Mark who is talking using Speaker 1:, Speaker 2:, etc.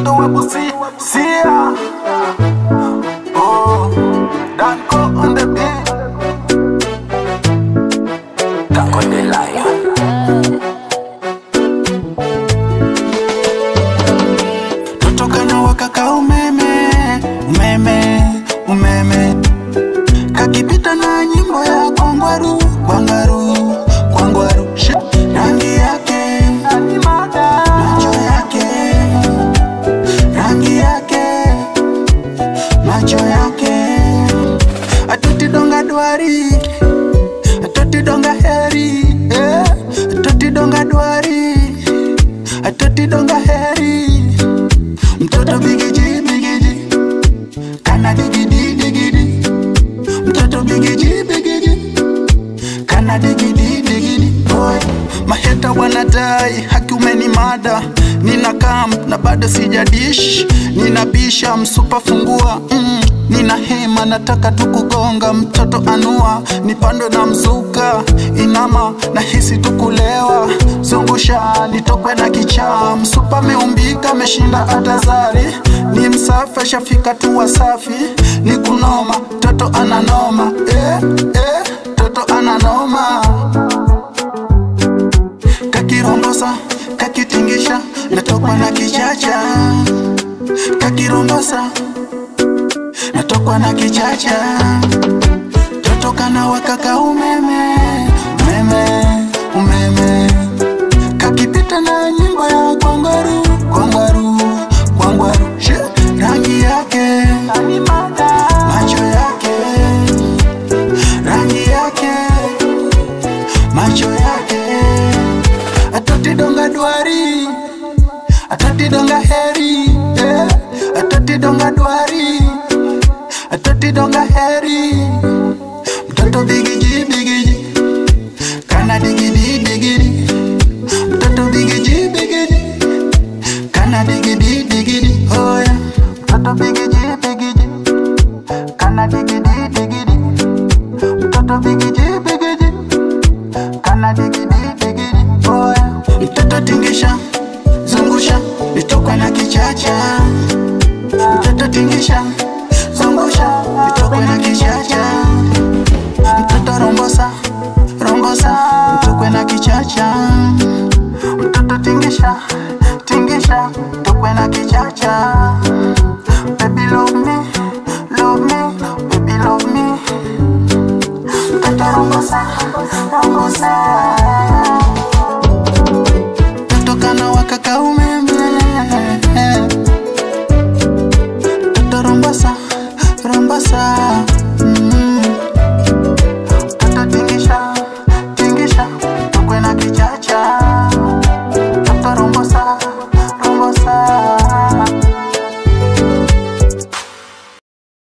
Speaker 1: mtoto wa Busia, Sia. Oh, Danko on the beat. Danko the Lion. Toto kana wakaka umeme, umeme, umeme. Kakipita na nyimbo ya kwangwaru, kwangwaru, kwangwaru. Rangi yake, macho yake, rangi yake, macho yake. Atoti donga dwari, atoti donga heri, atoti donga dwari, atoti donga heri. Mtoto bigiji, bigiji, kana digidi, digidi. Mtoto bigiji, bigiji, kana digidi, digidi. Boy, maheta wanadai haki umenimada. Nina kam na bado sijadish. Nina bisha msupa fungua. Nina hema nataka tukugonga. Mtoto anua nipando na mzuka. Inama na hisi tukulewa. Zungusha nitokwe na kichaa. Msupa meumbika meshinda atazari. Ni msafi shafika tu wasafi. Ni kunoma toto ananoma. Toto ananoma. Kakirombosa, kakitingisha, natokwa na kichacha. Kakirombosa, natokwa na kichacha. Toto kana wakaka umeme, umeme, umeme. Kakipita na nyimbo ya kwangwaru, kwangwaru, kwangwaru. Rangi yake, macho yake, rangi yake, macho yake. Atoti donga dwari,